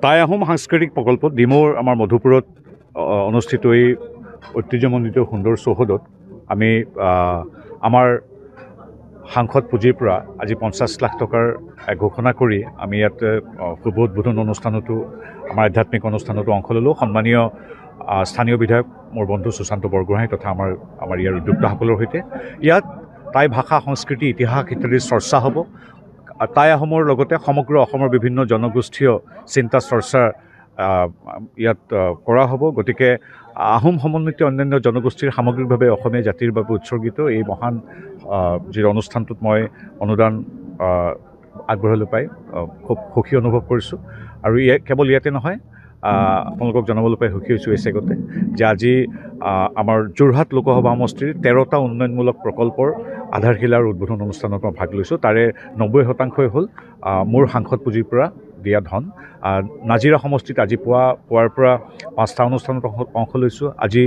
টাই আহোম সাংস্কৃতিক প্ৰকল্প ডিমৌৰ আমাৰ মধুপুৰত অনুষ্ঠিত এই ঐতিহ্যমণ্ডিত সুন্দৰ চৌহদত আমি আমাৰ সাংসদ পুঁজিৰ পৰা আজি 50 লাখ টকাৰ ঘোষণা কৰি আমি ইয়াত শুভ উদ্বোধন অনুষ্ঠানতো আমাৰ আধ্যাত্মিক অনুষ্ঠানতো অংশ ল'লোঁ। সন্মানীয় স্থানীয় বিধায়ক মোৰ বন্ধু সুশান্ত বৰগোহাঁই তথা আমাৰ ইয়াৰ উদ্যোক্তাসকলৰ সৈতে ইয়াত টাই ভাষা সংস্কৃতি ইতিহাস ইত্যাদিৰ চৰ্চা হ'ব। টাই আহোমৰ লগতে সমগ্ৰ অসমৰ বিভিন্ন জনগোষ্ঠীয় চিন্তা চৰ্চা ইয়াত কৰা হ'ব। গতিকে আহোম সমন্বিত অন্যান্য জনগোষ্ঠীৰ সামগ্ৰিকভাৱে অসমীয়া জাতিৰ বাবে উৎসৰ্গিত এই মহান যি অনুষ্ঠানটোত মই অনুদান আগবঢ়াবলৈ পাই খুব সুখী অনুভৱ কৰিছোঁ। আৰু কেৱল ইয়াতে নহয়, আপোনালোকক জনাবলৈ পাই সুখী হৈছোঁ এই চেগতে যে আজি আমাৰ যোৰহাট লোকসভা সমষ্টিৰ 13টা উন্নয়নমূলক প্ৰকল্পৰ আধাৰশিলাৰ উদ্বোধন অনুষ্ঠানত মই ভাগ লৈছোঁ। তাৰে 90% হ'ল মোৰ সাংসদ পুঁজিৰ পৰা দিয়া ধন। নাজিৰা সমষ্টিত আজি পুৱাৰ পৰা 5টা অনুষ্ঠানত অংশ লৈছোঁ। আজি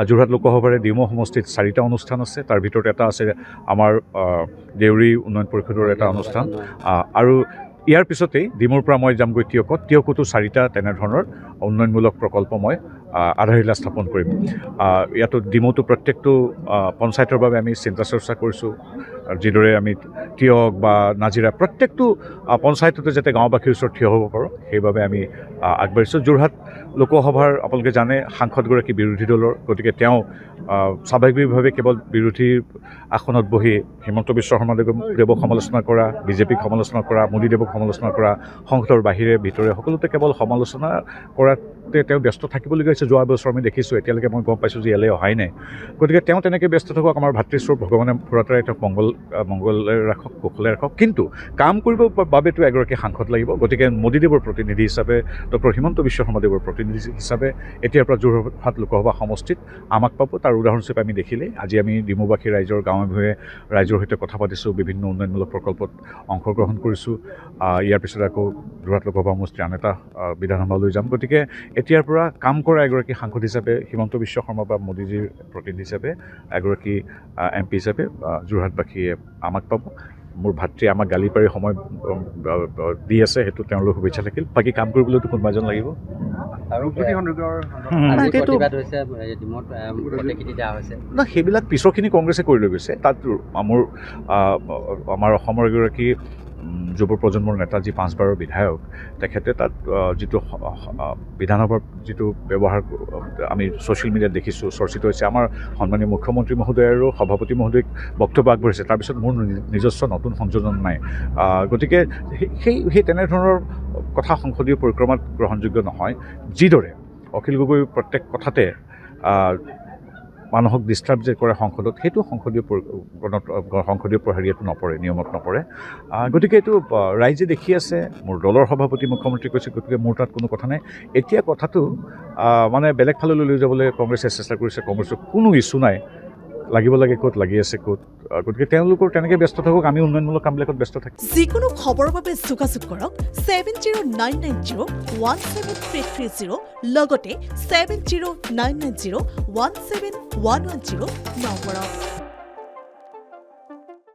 যোৰহাট লোকসভাৰে ডিমৌ সমষ্টিত 4টা অনুষ্ঠান আছে। তাৰ ভিতৰত এটা আছে আমাৰ দেউৰী উন্নয়ন পৰিষদৰ এটা অনুষ্ঠান। আৰু ইয়াৰ পিছতেই ডিমৌৰ পৰা মই যামগৈ টিয়কতো 4টা তেনেধৰণৰ উন্নয়নমূলক প্ৰকল্প মই আধাৰশিলা স্থাপন কৰিম। ইয়াতো ডিমৌতো প্ৰত্যেকটো পঞ্চায়তৰ বাবে আমি চিন্তা চৰ্চা কৰিছোঁ। যিদৰে আমি টিয়ক বা নাজিৰা প্ৰত্যেকটো পঞ্চায়ততে যাতে গাঁওবাসীৰ ওচৰত থিয় হ'ব পাৰোঁ সেইবাবে আমি আগবাঢ়িছোঁ। যোৰহাট লোকসভাৰ আপোনালোকে জানে সাংসদগৰাকী বিৰোধী দলৰ, গতিকে তেওঁ স্বাভাৱিকভাৱে কেৱল বিৰোধীৰ আসনত বহি হিমন্ত বিশ্ব শৰ্মাদেৱক সমালোচনা কৰা, বিজেপিক সমালোচনা কৰা, মোদীদেৱক সমালোচনা কৰা, সংসদৰ বাহিৰে ভিতৰে সকলোতে কেৱল সমালোচনা কৰাতে তেওঁ ব্যস্ত থাকিবলগীয়া হৈছে। যোৱা বছৰ আমি দেখিছোঁ, এতিয়ালৈকে মই গম পাইছোঁ যে ইয়ালৈ অহাই নাই। গতিকে তেওঁ তেনেকৈ ব্যস্ত থাকক, আমাৰ ভাতৃস্বৰূপ ভগৱানে ফুৰাতাই তেওঁক মংগলে ৰাখক, কুশলে ৰাখক। কিন্তু কাম কৰিবৰ বাবেতো এগৰাকী সাংসদ লাগিব। গতিকে মোদীদেৱৰ প্ৰতিনিধি হিচাপে, ডক্টৰ হিমন্ত বিশ্ব শৰ্মাদেৱৰ প্ৰতিনিধি হিচাপে এতিয়াৰ পৰা যোৰহাট লোকসভা সমষ্টিত আমাক পাব। তাৰ উদাহৰণস্বৰূপে আমি দেখিলেই আজি আমি ডিমৌবাসী ৰাইজৰ গাঁৱে ভূঞে ৰাইজৰ সৈতে কথা পাতিছোঁ, বিভিন্ন উন্নয়নমূলক প্ৰকল্পত অংশগ্ৰহণ কৰিছোঁ। ইয়াৰ পিছত আকৌ যোৰহাট লোকসভা সমষ্টিৰ আন এটা বিধানসভালৈ যাম। গতিকে এতিয়াৰ পৰা কাম কৰা এগৰাকী সাংসদ হিচাপে, হিমন্ত বিশ্ব শৰ্মা বা মোদীজীৰ প্ৰতিনিধি হিচাপে, এগৰাকী MP হিচাপে যোৰহাটবাসীয়ে আমাক পাব। মোৰ ভাতৃ আমাক গালি পাৰি সময় দি আছে, সেইটো তেওঁলোকৰ শুভেচ্ছা থাকিল। বাকী কাম কৰিবলৈতো কোনোবা এজন লাগিব। সেইবিলাক পিছৰখিনি কংগ্ৰেছে কৰি লৈ গৈছে। তাত আমাৰ অসমৰ এগৰাকী যুৱ প্ৰজন্মৰ নেতা, যি 5 বাৰৰ বিধায়ক, তেখেতে তাত যিটো বিধানসভাৰ যিটো ব্যৱহাৰ আমি ছ'চিয়েল মিডিয়াত দেখিছোঁ, চৰ্চিত হৈছে। আমাৰ সন্মানীয় মুখ্যমন্ত্ৰী মহোদয় আৰু সভাপতি মহোদয়ক বক্তব্য আগবঢ়াইছে। তাৰপিছত মোৰ নিজস্ব নতুন সংযোজন নাই। গতিকে সেই তেনেধৰণৰ কথা সংসদীয় পৰিক্ৰমাত গ্ৰহণযোগ্য নহয়। যিদৰে অখিল গগৈ প্ৰত্যেক কথাতে মানুহক ডিষ্টাৰ্ব যে কৰে সংসদত, সেইটো সংসদীয় হেৰিয়াটো নপৰে, নিয়মত নপৰে। গতিকে এইটো ৰাইজে দেখি আছে। মোৰ দলৰ সভাপতি মুখ্যমন্ত্ৰী কৈছে, গতিকে মোৰ তাত কোনো কথা নাই। এতিয়া কথাটো মানে বেলেগ ফাললৈ লৈ যাবলৈ কংগ্ৰেছে চেষ্টা কৰিছে। কংগ্ৰেছৰ কোনো ইছ্যু নাই, লাগিব লাগে ক'ত, লাগি আছে ক'ত। গতিকে তেওঁলোকৰ তেনেকৈ ব্যস্ত থাকক, আমি উন্নয়নমূলক কামবিলাকত ব্যস্ত থাকিম। যিকোনো খবৰৰ বাবে যোগাযোগ কৰক 7099017330 লগতে 7099017110 নম্বৰত।